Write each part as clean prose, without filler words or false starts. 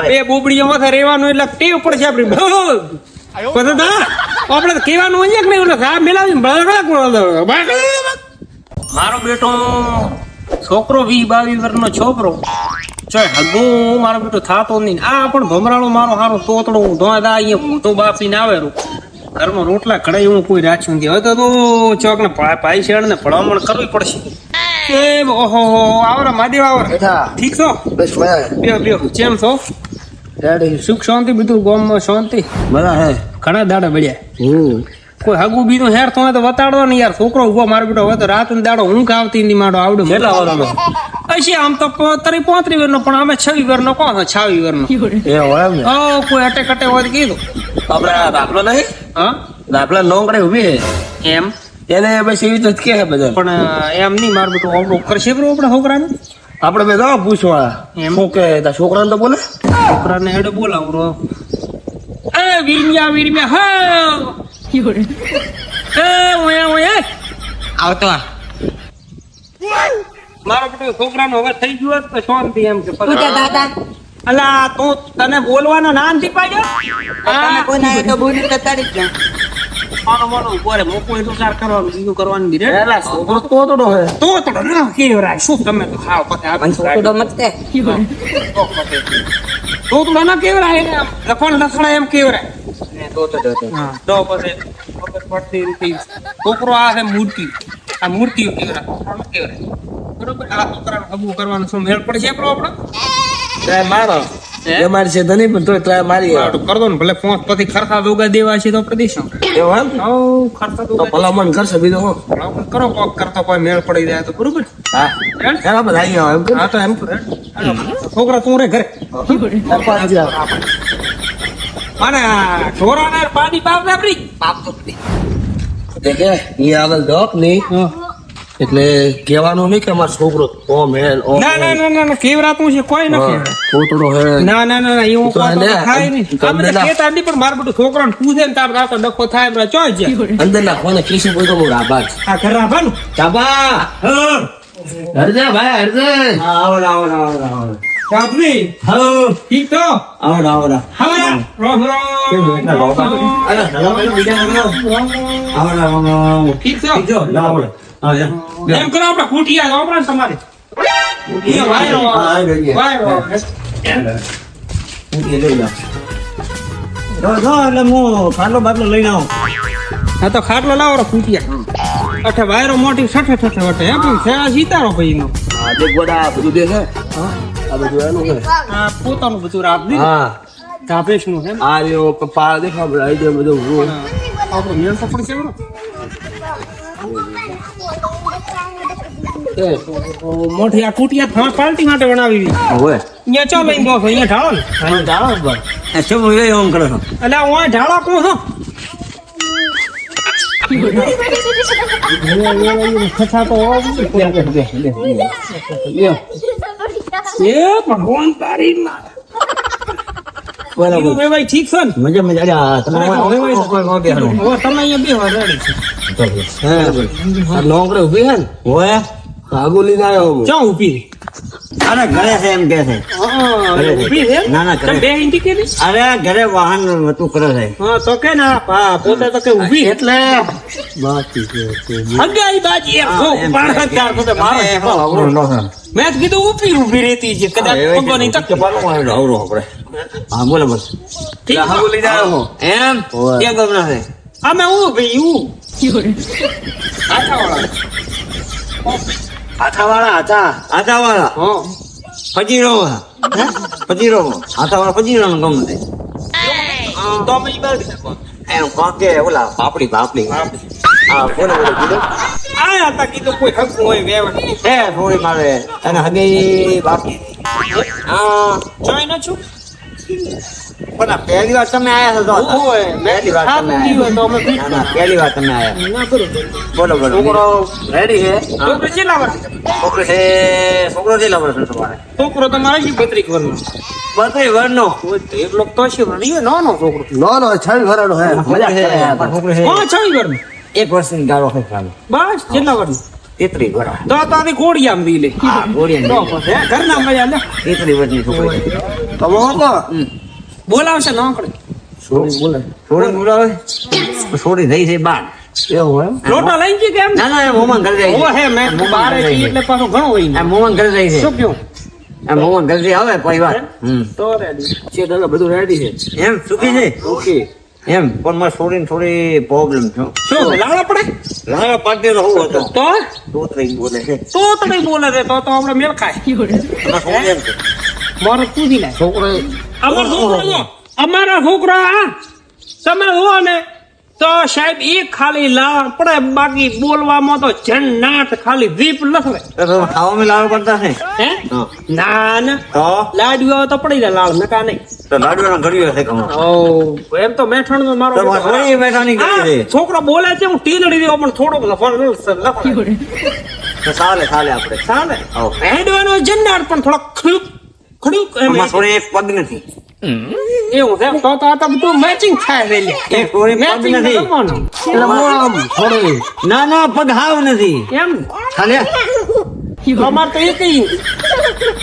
બે બોબડીઓ માથે રહેવાનું એટલે ટેવ પડશે આપડી આપડે કેવાનું હોય કે નહીં મેલાવી મારો બેટો છોકરો 20-22 વર્ષનો છોકરો હગું મારો બેટો થાતો નહીં આ પણ ભમરાળો મારો હારો તોતડો ધોધા અહીંયા મોટો બાપીને આવે ઘરમાં રોટલા કડાઈ હું કોઈ રાખ્યું નથી હવે તો ચોક ને ભાઈ શેડ ને ભલામણ કરવી પડશે ઓહો આવરા મહાદેવ આવરા ઠીક છો બસ બેહો કેમ છો સુખ શાંતિ બધું ગામમાં શાંતિ બરા હે ઘણા દાડા બળ્યા કોઈ હગું બીજું હેર તો બતાડો ને યાર છોકરો ઉભો મારો બેટો હવે તો રાત ને દાડો ઊંઘ આવતી ની માડો આવડે કેટલા વર્ષનો હશે આમ તો 35 વર્ષનો પણ અમે 26 વર્ષનો કોણ 26 વર્ષનો એ હોય ને કોઈ અટે કટે હોય કીધું આપડે દાખલો નહીં હા દાખલા નોકરે ઉભી હે એમ એને બસ એવી તો કે હે બધા પણ એમ નહીં મારું બેટું આવડો કરશે બરો આપણા છોકરાને આપડે બે જાવ પૂછવા એમ શું કે તાર છોકરાને તો બોલે છોકરાને હેડે બોલાવરો એ વીરમિયા હા આવતો મારો બેટો છોકરાનો હવે થઈ ગયો તો શાંતિ એમ કે અલા તું તને બોલવાનો ના નથી પાડ્યો બોરે મોકો એટલું ચાર કરવાનું બીજું કરવાનું બી રે છોકરો તોતડો હે તો ના કેવરાય શું તમે તો ખાવ તો ના કેવરાય ને લખણ લખણા એમ કેવરાય હા તો પછી ખબર પડતી રીતે છોકરો આ છે મૂર્તિ કેવરાય બરોબર આ છોકરાને હગું કરવાનું શું મેળ પડશે આપણો ટ્રાય મારો એ મારી છે ધની પણ તોય ટ્રાય મારી કર દો ને ભલે 5 પછી ખર્ચા દોગા દેવા છે તો આપણે દઈશું એવું એમ ખર્ચા તો ભલામણ કરશે બીજો હું કરો કોક કરતો કોઈ મેળ પડી જાય તો બરોબર હા એના બધા આવી આવો એમ હા તો એમ છોકરા તું રે ઘરે અને ઢોરાને પાણી પાપ આપડી દેખે ઈ આગળ જોક નહીં એટલે કહેવાનું નહીં કે અમારો છોકરો ઓમ હે ના કેવરા તું છે કોઈ નથી તોતડો હે ના એવું કોઈ થાય નહીં આપણે કેતા નહીં પણ માર બધું છોકરાને પૂછે ને તાર રાતો ડખો થાય એમ ચોઈ જાય અંદર ના કોને ખીસી કોઈ તો હું રાબાજ આ ઘર રાબાનું ચાબા હરજે ભાઈ હરજે આવો કાપની હાલો ઠીક તો આવો હા રોમ ઠીક છે એમ કરો આપણે કુટિયા ઓપરા તમારે હા તો ખાટલો લાવો કુટિયા અઠે વાયરો મોટી સઠે વટે એમ સીતારો ભાઈ નો બધું દે છે આ બધું એનું છે આ પોતાનું બધું રાખ દે હા કાપેશ નું એમ આ લ્યો પપ્પા દેખા બળાઈ દે બધું આપણો મેળ તો પડશે બરો મોટી આ કુટિયા પાર્ટી માટે બનાવી હોય અહીંયા ચો લઈને ગયો છો અહીંયા ઢાળો ને ઢાળો પણ શું એ ઓમ કરો છો એટલે હું ઢાળો કહું છું ભગવાન તારી ભાઈ ઠીક છે ને મજા તમે અહીંયા બે રેડી નોકરે ઉભી છે ને હોય આગુ લઈને આવ્યો ચા ઉભી અરે ઘરે છે એમ કે છે ઉભી છે ના તમે બે ઇંટી કે અરે ઘરે વાહન હતું કરે છે હા તો કે ના પોતે તો કે ઉભી એટલે બાકી છે હગાઈ બાજી એક પાણકાર તો મારો મેં કીધું ઉભી રહેતી છે કદાચ પગો નહીં તક આવરો આપણે હા બોલે બસ આગુ લઈને આવ્યો એમ કે ગમના છે અમે ઉભી હાથાવાળા પજીરો હાથાવાળા પજીરો નું ગમ છે તો અમે ઈ બાર એમ કાકે ઓલા પાપડી હા બોલે કીધું આ હતા કીધું કોઈ હક હોય વેવણ હે થોડી મારે અને હગી બાપડી જોઈ ન છું પણ પહેલી વાર તમે આયા છો તો પહેલી વાર તમે આયા પહેલી વાર તમે આયા બોલો છોકરો રેડી છે છોકરો કેટલા વર્ષ છોકરો કેટલા વર્ષ તમારે છોકરો તમારે 32 વર્ષનો 32 વર્ષનો એટલો તો છે નાનો છોકરો નો 6 વર્ષનો હે મજા છે છોકરો છે 6 વર્ષનો 1 વર્ષની ગાળો છે બસ કેટલા વર્ષ તેત્રી બરાબર તો આની ઘોડી આમ દી લે હા ગોળિયા તો પછી ઘરના મજા લે તેત્રી વર્ષની છોકરી તમે હોકો બોલાવશે નોકડે છોડી બોલાવે છોડી થઈ છે બાર એવું એમ લોટો લઈ ગઈ કેમ ના ના મોમન ઘરે જાય ઓ હે મેં બારે થી એટલે પાછો ઘણો હોય ને મોમન ઘરે જાય છે શું કહ્યું મોમન ઘરે આવે પરિવાર તો રેડી છે દાદા બધું રેડી છે એમ સુખી છે ઓકે એમ પણ મારે છોડીને થોડી પ્રોબ્લેમ છે શું લાલા પડે લાલા પાટી રહું હતો તો તોતરી બોલે છે તો તને બોલે છે તો આપણે મેલ ખાય એમાં છોડી એમ છે મારે પૂછી લે છોકરો અમારા છોકરા તમે હો ને તો સાહેબ એક ખાલી લાળ પડે બાકી બોલવામાં તો જન્નાટ ખાલી વીપ લખવે ખાવામાં લાવવા પડતા છે હે હા. ના ના તો લાડ્યો તો પડી જાય લાળ નકા નહીં તો લાડવાના ઘડિયો છે કમા ઓ એમ તો મેઠણ નો મારો તો મારે થોડી બેઠાની કરી હા, છે છોકરો બોલે છે હું ટીલડી દેવો પણ થોડોક લખવે તો ચાલે આપણે ચાલે આવો. હેડવાનો જન્નાટ પણ થોડો ખડુક ખડુક એમ આમાં થોડી એક પગ નથી એવું છે તો આ તો બધું મેચિંગ થાય છે લે. એક થોડી પગ મેચિંગ નથી કરવાનું. એટલે આમ થોડી ના ના પગ હાવ નથી કેમ ખાલે અમાર તો એક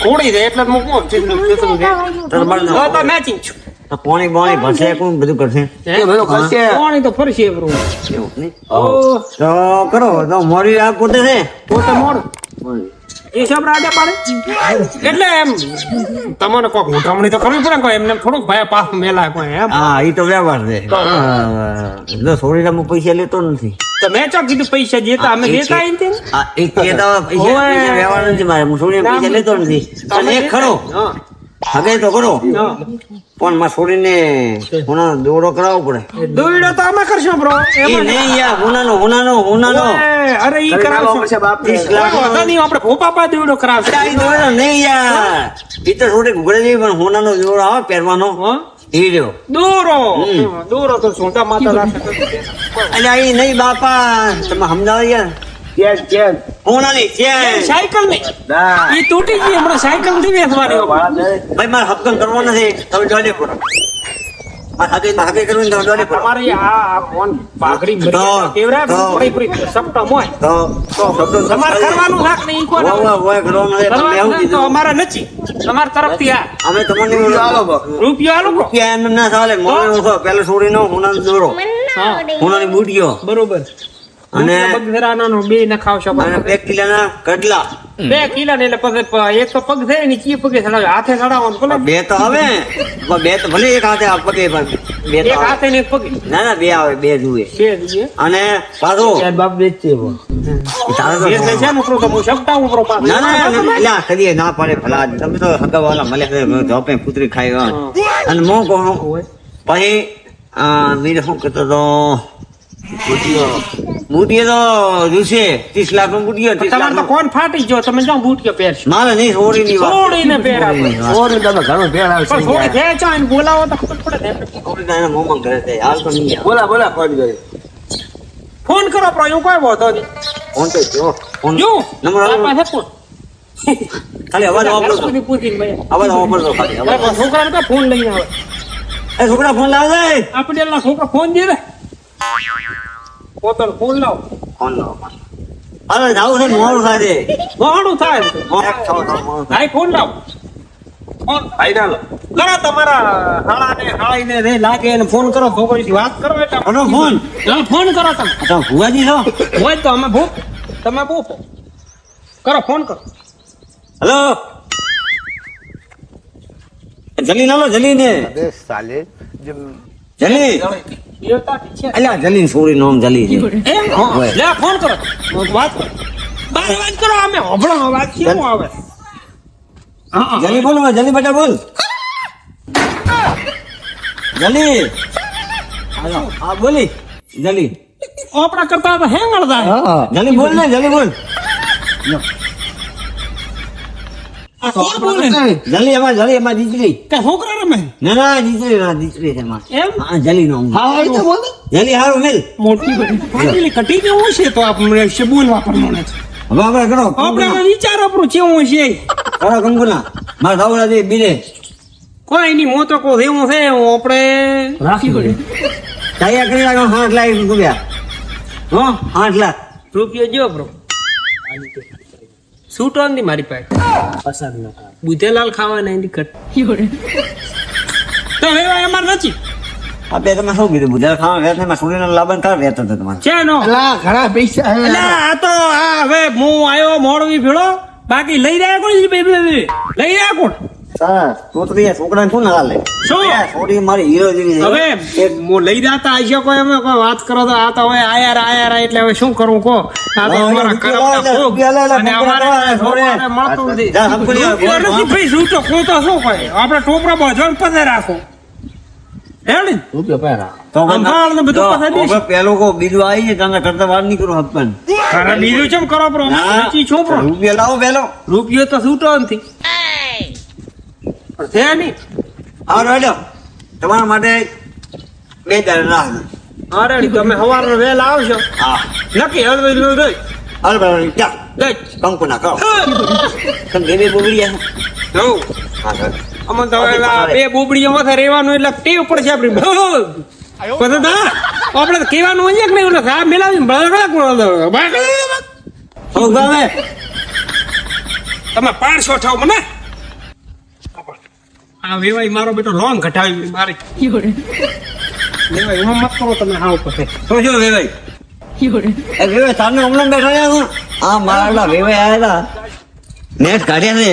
ઘોડી છે એટલે હું કોણ ચીકણું ચીકણું છે. તો મેચિંગ છું પોણી બોણી ભરશે કોણ બધું કરશે પાણી તો ફરશે બરો એવું નહીં ઓ તો કરો તો મોરી આ પોતે છે પોતે મોડ એ સબ રાજા પાડે એટલે એમ તમને કોક મોટામણી તો કરવી પડે ને કોઈ એમને થોડુંક ભાઈ પાસ મેલા કોઈ એમ હા એ તો વ્યવહાર છે જો છોડીને હું પૈસા લેતો નથી તો મેં ચો કીધું પૈસા જેતા અમે લેતા આવીને તે આ એક કહેતા પૈસા વ્યવહાર નથી મારે હું છોડીને પૈસા લેતો નથી અને એક ખરો હા હગે તો કરો હા પણ માં છોડીને હોના દોડો કરાવવો પડે દોયડો તો અમે કરશું બ્રો એ નહીં યાર હોનાનો અરે ઈ કરાવશું 30 લાખ નહીં આપણે ભોપાપા દોયડો કરાવશે આ દોડો નહીં યાર એ તો છોડી ઘૂગડે નહીં પણ હોનાનો દોડો આવે પહેરવાનો હા એ રહ્યો દોરો તો છોટા માતા રાખે અલ્યા એ નહીં બાપા તમે સમજાવો યાર હોનાની ચેન સાયકલ નહીં ઈ તૂટી ગઈ હમણાં સાયકલ થી વેચવાની ભાઈ મારે હક્કન કરવો નથી તમે જોડે પડો મારે હકે કરવું ને તમે જોડે પડો તમારે આ ફોન પાઘડી કેવરા પડી પડી સપટા મોય તો શબ્દો તમારે કરવાનું રાખ નહીં કોણ ઓય કરવાનું નથી તમે એવું તો કીધું અમારે નથી તમારા તરફથી આ અમે તમને રૂપિયો આલો કો એમ ના ચાલે મોને ઓછો પેલો છોડીનો હોનાનો દોરો હા હોનાની બુટીઓ બરોબર અને બગધરાનો બે ન ખાવશો અને 2 કિલોના કડલા 2 કિલો ને એટલે પછી એક તો પગ થાય ને ચી પગે ચડાવે હાથે ચડાવવાનું ભલે બે તો આવે બે તો ભલે એક હાથે આ પગે પણ બે તો એક આવે. હાથે ને એક પગે ના ના બે આવે બે જુએ છે દીએ અને પાછો બાપ વેચે તારે તો- જે છે ને ઉપરો તો હું સપટા ઉપરો પાસ ના ના ના કરીએ ના પડે ભલા તમે તો હગાવાલા મળે છે ધોપે પુત્રી ખાઈ ગયો અને મો કોણ પછી મીરે શું કહેતો તો બુટીઓ તો દિવસે 30 લાખ નો બુટીઓ 30 તમારે તો લાખ કોણ ફાટી ગયો તમે જાઓ બૂટિયો પહેરશો મારે નહીં છોડીની વાત છોડીને પહેરાવો પણ છોડી ખેંચો એને બોલાવો તો ખબર પડે ને. છોડીને એના મોંમાં ઘરે છે હાલ તો નહીં આવે. ફોન કરો પ્રો એવું કોઈ વાંધો નહીં ફોન તો જો ફોન જો નંબર તારા આલો. પાસે ફોન ખાલી અવાજ વાપરો તો સુધી પૂછીને ભાઈ અવાજ વાપરતો ખાલી અવાજ. અરે છોકરાને કહો ફોન લઈને આવે એ છોકરા ફોન લાવ દે આપણે એના છોકરા ફોન દે ને પોતાનો ફોન લાવો ફોન લાવ હવે જાવું છે મોડું થાય છે બહાડું થાય ને. ભાઈ ફોન લાવો ફોન કરો તમારા હાળાને રે લાગે એને ફોન કરો છોકરીથી વાત કરો એટલે કોનો ફોન હા, ફોન કરો તમે તો ભુવાજી છો હોય તો અમે ભૂખ તમે બહુ કરો ફોન કરો હેલો જલી ના લો જલી ને જલી દેવતાથી છે અલ્યા જલી છોડી નોમ જલી છે એમ? હોય. લે ફોન કરો વાત કરો બાર વાત કરો અમે હોભળો અવાજ કેવો આવે હા, હા. જલી બોલ જલી બેટા બોલ જલી હાલો હા બોલી જલી આપણા કરતા તો હેંગળ થાય જલી બોલ ને જલી બોલ આ કોણ બોલે જલી એમાં દીકરી કે છોકરા રમે ના દીકરી છે એમાં એમ હા જલી નો હા એ તો બોલે જલી હારું મિલ મોટી બધી કટી કેવું છે તો આપણે છે બોલવા પ્રમાણે હવે આપણે કરો આપણે વિચાર આપણું કેવું છે કરો કંકુના મારા સાવડા દે બીરે કોઈ ની મોતો કો એવું છે એવું આપણે રાખી પડે તૈયાર કરી રાખો 8 લાખ રૂપિયા હો 8 લાખ રૂપિયો જો બ્રો છૂટો નથી મારી પાસે બુધેલાલ ખાવાના એની કટ તો વેવાય અમાર નથી આ બે તમે શું કીધું બુધા ખાવા વેત ને છોડીને લાવન કર વેત હતો તમારે છે નો અલા ઘણા પૈસા એટલે આ તો આ હવે હું આવ્યો મોડવી ભેળો બાકી લઈ રહ્યા કોણ લઈ રહ્યા કોણ સર તોતરી છોકરાને શું ના હાલે શું? છોડી મારી હીરો જેવી છે. હવે હું લઈ જતા આઈ કોઈ અમે કોઈ વાત કરો તો આ તો હવે આયા એટલે હવે શું કરવું કહો આ તો અમારા કરમના ભોગ. અને અમારે છોકરાને મળતું નથી. જા, સંપૂર્ણ રૂપિયા નથી ભાઈ, છૂટો ખોટો શું કહે આપણે ટોપરા બાંધો ને પગે રાખો હેડી રૂપિયા પહેરા તો અંબાળ ને બધું પગે દઈશ. પેલો કો બીજું આવી છે તમને કરતા વાર નહીં કરું હપ્પન અરે બીજું ચમ કરો પ્રો નીચી છોપરો રૂપિયા લાવો પેલો રૂપિયો તો છૂટો નથી પણ છે નહીં હા રેડો તમારા માટે 2 રાહ અરે તમે સવારના વહેલા આવશો હા નક્કી હળવી રહી હાલ બરાબર ચા લઈ કંકુ ના કરો તમે બે બોગડી જવું હા સર અમને તો હવે આ બે બોબડીઓ માથે રહેવાનું એટલે ટેવ પડશે આપણી પછી ના આપણે તો કહેવાનું હોય કે નહીં ઓલો આ મેલાવી તમે 500 ઠાવ મને આ વેવાઈ મારો બેટો લોન ઘટાવી મારી વેવાઈ એમાં મત કરો તમે હાવ પછી શું શું વેવાઈ એ વેવાઈ સામે હમણાં બેઠા રહ્યા હું આ મારા વેવાઈ આયા હતા નેટ કાઢ્યા છે